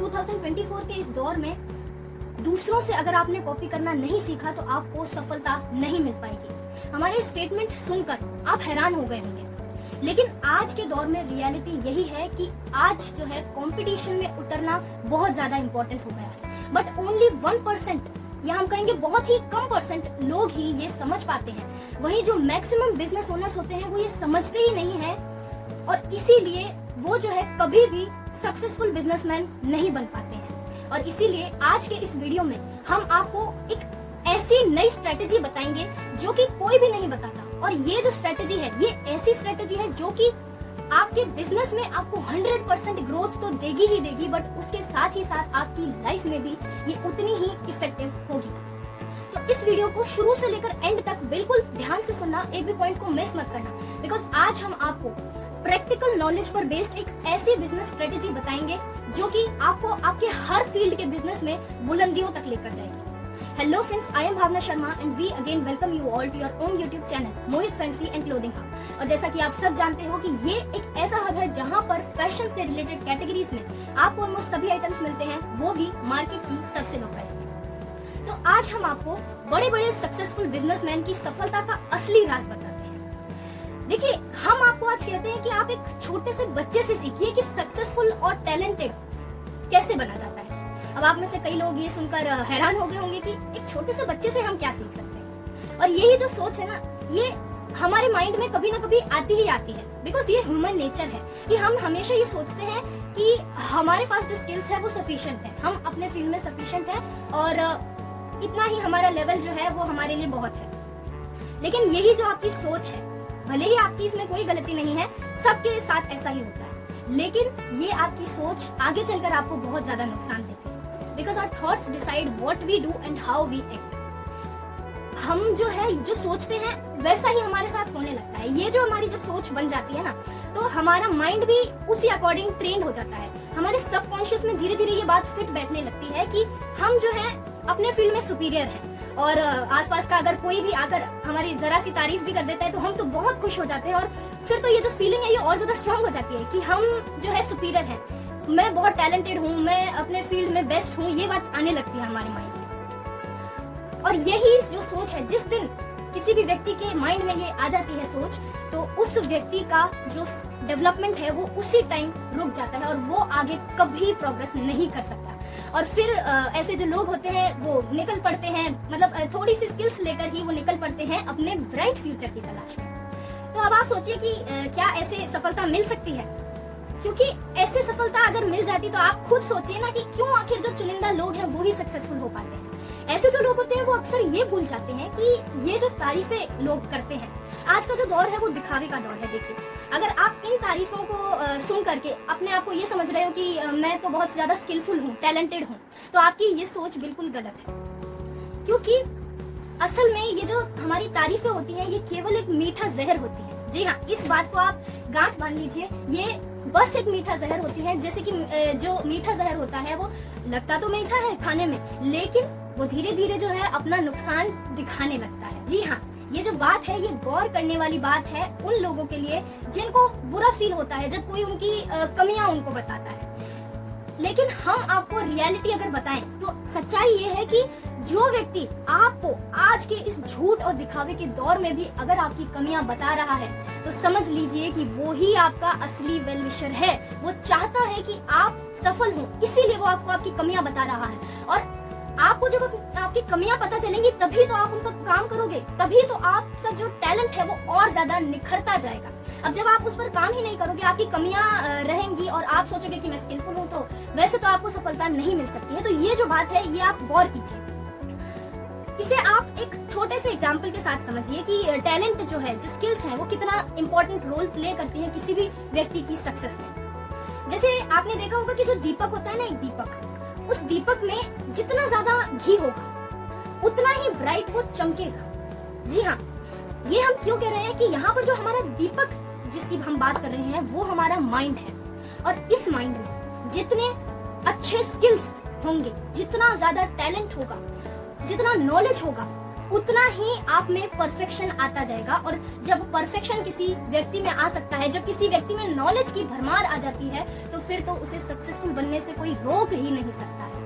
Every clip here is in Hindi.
2024 के इस दौर में दूसरों से अगर आपने कॉपी करना नहीं सीखा तो आपको सफलता नहीं मिल पाएगी। हमारे स्टेटमेंट सुनकर आप हैरान हो गए होंगे, लेकिन आज के दौर में रियलिटी यही है कि आज जो है कंपटीशन में उतरना बहुत ज्यादा इंपॉर्टेंट हो गया है। बट ओनली 1%, या हम कहेंगे बहुत ही कम परसेंट लोग ही ये समझ पाते हैं। वहीं जो मैक्सिमम बिजनेस ओनर्स होते हैं वो ये समझते ही नहीं है, और इसीलिए वो जो है कभी भी सक्सेसफुल बिजनेसमैन नहीं बन पाते हैं। और इसीलिए आज के इस वीडियो में हम आपको एक ऐसी नई स्ट्रेटेजी बताएंगे जो कि कोई भी नहीं बताता। और ये जो स्ट्रेटेजी है ये ऐसी स्ट्रेटेजी है जो कि आपके बिजनेस में आपको 100% ग्रोथ तो देगी ही देगी, बट उसके साथ ही साथ आपकी लाइफ में भी ये उतनी ही इफेक्टिव होगी। तो इस वीडियो को शुरू से लेकर एंड तक बिल्कुल ध्यान से सुनना, एक भी पॉइंट को मिस मत करना, बिकॉज आज हम आपको प्रैक्टिकल नॉलेज पर बेस्ड एक ऐसी बिजनेस स्ट्रेटेजी बताएंगे जो कि आपको आपके हर फील्ड के बिजनेस में बुलंदियों तक लेकर जाएगी। Hello friends, I am Bhavana Sharma and we again welcome you all to your own YouTube channel Mohit fancy and clothing hub. और जैसा कि आप सब जानते हो कि ये एक ऐसा हब है जहां पर फैशन से रिलेटेड कैटेगरीज में आपको ऑलमोस्ट सभी आइटम्स मिलते हैं, वो भी मार्केट की सबसे लो प्राइस में। तो आज हम आपको बड़े बड़े सक्सेसफुल बिजनेसमैन की सफलता का असली राज बताते हैं। देखिए, हम आपको आज कहते हैं कि आप एक छोटे से बच्चे से सीखिए कि सक्सेसफुल और टैलेंटेड कैसे बना जाता है। अब आप में से कई लोग ये सुनकर हैरान हो गए होंगे कि एक छोटे से बच्चे से हम क्या सीख सकते हैं। और यही जो सोच है ना, ये हमारे माइंड में कभी ना कभी आती ही आती है, बिकॉज ये ह्यूमन नेचर है कि हम हमेशा ये सोचते हैं कि हमारे पास जो स्किल्स है वो सफिशिएंट है, हम अपने फील्ड में सफिशिएंट है और इतना ही हमारा लेवल जो है वो हमारे लिए बहुत है। लेकिन यही जो आपकी सोच है, भले ही आपकी इसमें कोई गलती नहीं है, सबके साथ ऐसा ही होता है, लेकिन ये आपकी सोच आगे चलकर आपको बहुत ज्यादा नुकसान देती है। Because our thoughts decide what we do and how we act. हम जो है जो सोचते हैं वैसा ही हमारे साथ होने लगता है। ये जो हमारी जब सोच बन जाती है ना, तो हमारा माइंड भी उसी अकॉर्डिंग ट्रेंड हो जाता है। हमारे सबकॉन्शियस में धीरे धीरे ये बात फिट बैठने लगती है कि हम जो है अपने फील्ड में सुपीरियर हैं, और आसपास का अगर कोई भी आकर हमारी जरा सी तारीफ भी कर देता है तो हम तो बहुत खुश हो जाते हैं, और फिर तो ये जो फीलिंग है ये और ज्यादा स्ट्रांग हो जाती है कि हम जो है सुपीरियर हैं, मैं बहुत टैलेंटेड हूँ, मैं अपने फील्ड में बेस्ट हूँ, ये बात आने लगती है हमारे माइंड में। और यही जो सोच है, जिस दिन किसी भी व्यक्ति के माइंड में ये आ जाती है सोच, तो उस व्यक्ति का जो डेवलपमेंट है वो उसी टाइम रुक जाता है और वो आगे कभी प्रोग्रेस नहीं कर सकता। और फिर ऐसे जो लोग होते हैं वो निकल पड़ते हैं, मतलब थोड़ी सी स्किल्स लेकर ही वो निकल पड़ते हैं अपने ब्राइट फ्यूचर की तलाश में। तो अब आप सोचिए कि क्या ऐसे सफलता मिल सकती है? क्योंकि ऐसे सफलता अगर मिल जाती तो आप खुद सोचिए ना कि क्यों आखिर जो चुनिंदा लोग हैं वो ही सक्सेसफुल हो पाते हैं। ऐसे जो लोग होते हैं वो अक्सर ये भूल जाते हैं कि ये जो तारीफें लोग करते हैं, आज का जो दौर है वो दिखावे का दौर है। देखिए, अगर आप इन तारीफों को सुन करके अपने आप को ये समझ रहे हो कि मैं तो बहुत ज्यादा स्किलफुल हूँ, टैलेंटेड हूँ, तो आपकी ये सोच बिल्कुल गलत है। क्योंकि असल में ये जो हमारी तारीफें होती है ये केवल एक मीठा जहर होती है। जी हाँ, इस बात को आप गांठ बांध लीजिए, ये बस एक मीठा जहर होती है। जैसे कि जो मीठा जहर होता है वो लगता तो मीठा है खाने में, लेकिन वो धीरे धीरे जो है अपना नुकसान दिखाने लगता है। जी हाँ, ये जो बात है ये गौर करने वाली बात है उन लोगों के लिए जिनको बुरा फील होता है जब कोई उनकी कमियां उनको बताता है। लेकिन हम आपको रियलिटी अगर बताएं तो सच्चाई ये है कि जो व्यक्ति आपको आज के इस झूठ और दिखावे के दौर में भी अगर आपकी कमियां बता रहा है तो समझ लीजिए कि वो ही आपका असली वेल विशर है। वो चाहता है कि आप सफल हो, इसीलिए वो आपको आपकी कमियां बता रहा है। और आपको जब आपकी कमियां पता चलेंगी तभी तो आप उनका काम करोगे, तभी तो आपका जो टैलेंट है वो और ज्यादा निखरता जाएगा। अब जब आप उस पर काम ही नहीं करोगे, आपकी कमियां रहेंगी और आप सोचोगे कि मैं स्किलफुल हूँ, तो वैसे तो आपको सफलता नहीं मिल सकती है। तो ये जो बात है ये आप गौर कीजिए। इसे आप एक छोटे से एग्जाम्पल के साथ समझिए कि टैलेंट जो है, जो स्किल्स हैं, वो कितना इंपॉर्टेंट रोल प्ले करती है किसी भी व्यक्ति की सक्सेस में। जैसे आपने देखा होगा कि जो दीपक होता है ना, एक दीपक, उस दीपक में जितना ज्यादा घी होगा उतना ही ब्राइट वो चमकेगा। जी हाँ, ये हम क्यों कह रहे हैं कि यहाँ पर जो हमारा दीपक जिसकी हम बात कर रहे हैं वो हमारा माइंड है, और इस माइंड में जितने अच्छे स्किल्स होंगे, जितना ज्यादा टैलेंट होगा, जितना नॉलेज होगा, उतना ही आप में परफेक्शन आता जाएगा। और जब परफेक्शन किसी व्यक्ति में आ सकता है, जब किसी व्यक्ति में नॉलेज की भरमार आ जाती है, तो फिर तो उसे सक्सेसफुल बनने से कोई रोक ही नहीं सकता है।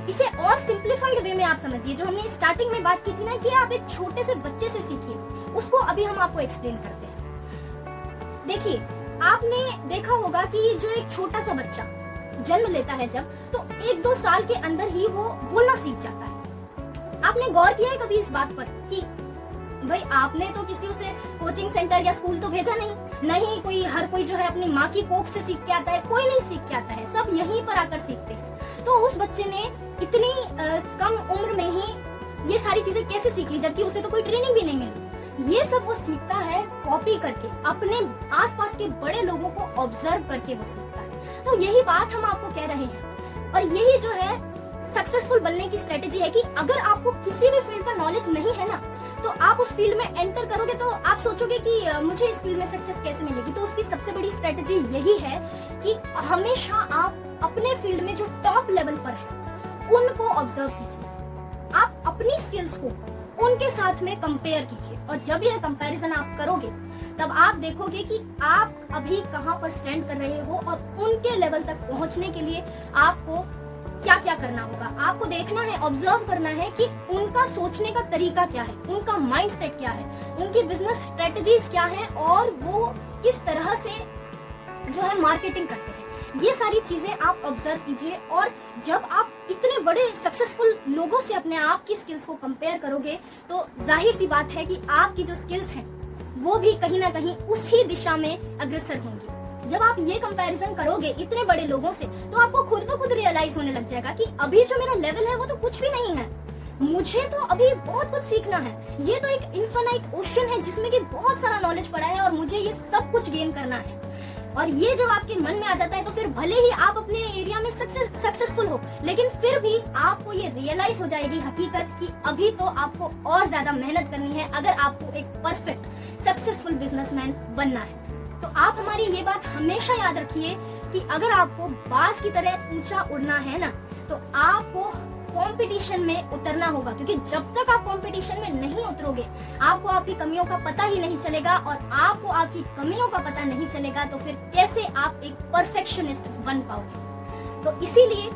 इसे और सिंप्लीफाइड वे में आप समझिए, जो हमने स्टार्टिंग में बात की थी ना कि आप एक छोटे से बच्चे से सीखिए, उसको अभी हम आपको एक्सप्लेन करते हैं। देखिए, आपने देखा होगा कि जो एक छोटा सा बच्चा जन्म लेता है जब, तो 1-2 साल के अंदर ही वो बोलना सीख जाता है। आपने गौर किया है कभी इस बात पर कि भाई आपने तो किसी उसे कोचिंग सेंटर या स्कूल तो भेजा नहीं, कोई हर कोई जो है अपनी माँ की कोख से सीख के आता है, कोई नहीं सीख के आता है, सब यहीं पर आकर सीखते हैं। तो उस बच्चे ने इतनी कम उम्र में ही ये सारी चीजें कैसे सीख ली, जबकि उसे तो कोई ट्रेनिंग भी नहीं मिली। ये सब वो सीखता है कॉपी करके, अपने आसपास के बड़े लोगों को ऑब्जर्व करके वो सीखता है। तो यही बात हम आपको कह रहे हैं, और यही जो है सक्सेसफुल बनने की स्ट्रेटेजी है कि अगर आपको किसी भी फील्ड का नॉलेज नहीं है ना, तो आप उस फील्ड में एंटर करोगे तो आप सोचोगे कि मुझे इस फील्ड में सक्सेस कैसे मिलेगी। तो उसकी सबसे बड़ी स्ट्रेटेजी यही है कि हमेशा आप अपने फील्ड में जो टॉप लेवल पर है उनको ऑब्जर्व कीजिए, आप अपनी स्किल्स को उनके साथ में कंपेयर कीजिए, और जब यह कंपैरिजन आप करोगे तब आप देखोगे कि आप अभी कहां पर स्टैंड कर रहे हो, और उनके लेवल तक पहुंचने के लिए आपको क्या क्या करना होगा। आपको देखना है, ऑब्जर्व करना है कि उनका सोचने का तरीका क्या है, उनका माइंडसेट क्या है, उनकी बिजनेस स्ट्रेटजीज क्या है, और वो किस तरह से जो है मार्केटिंग करते हैं। ये सारी चीजें आप ऑब्जर्व कीजिए, और जब आप इतने बड़े सक्सेसफुल लोगों से अपने आप की स्किल्स को कंपेयर करोगे, तो जाहिर सी बात है कि आपकी जो स्किल्स हैं वो भी कहीं ना कहीं उसी दिशा में अग्रसर होंगी। जब आप ये कंपैरिजन करोगे इतने बड़े लोगों से, तो आपको खुद ब खुद रियलाइज होने लग जाएगा कि अभी जो मेरा लेवल है वो तो कुछ भी नहीं है, मुझे तो अभी बहुत कुछ सीखना है। ये तो एक इनफाइनाइट ओशन है जिसमें कि बहुत सारा नॉलेज पड़ा है, और मुझे ये सब कुछ गेन करना है। और ये जब आपके मन में आ जाता है, तो फिर भले ही आप अपने एरिया में सक्सेसफुल हो, लेकिन फिर भी आपको ये रियलाइज हो जाएगी हकीकत कि अभी तो आपको और ज्यादा मेहनत करनी है अगर आपको एक परफेक्ट सक्सेसफुल बिजनेसमैन बनना है। तो आप हमारी ये बात हमेशा याद रखिए कि अगर आपको बाज की तरह ऊंचा उड़ना है ना, तो आपको कंपटीशन में उतरना होगा, क्योंकि जब तक आप कंपटीशन में नहीं उतरोगे, आपको आपकी कमियों का पता ही नहीं चलेगा, और आपको आपकी कमियों का पता नहीं चलेगा तो फिर कैसे आप एक परफेक्शनिस्ट बन पाओगे। तो इसीलिए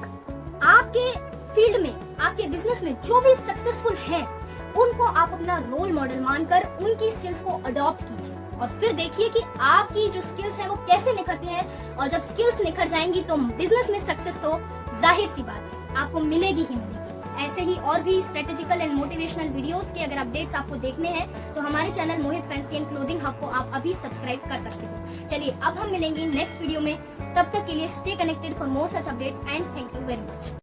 आपके फील्ड में, आपके बिजनेस में जो भी सक्सेसफुल हैं, उनको आप अपना रोल मॉडल मानकर उनकी स्किल्स को अडॉप्ट कीजिए, और फिर देखिए कि आपकी जो स्किल्स हैं वो कैसे निखरती हैं। और जब स्किल्स निखर जाएंगी तो बिजनेस में सक्सेस तो जाहिर सी बात है आपको मिलेगी ही मिलेगी। ऐसे ही और भी स्ट्रेटेजिकल एंड मोटिवेशनल वीडियोस के अगर अपडेट्स आपको देखने हैं तो हमारे channel Mohit fancy and clothing hub को आप अभी सब्सक्राइब कर सकते हो। चलिए अब हम मिलेंगे नेक्स्ट वीडियो में, तब तक के लिए stay connected for more such updates and thank you very much.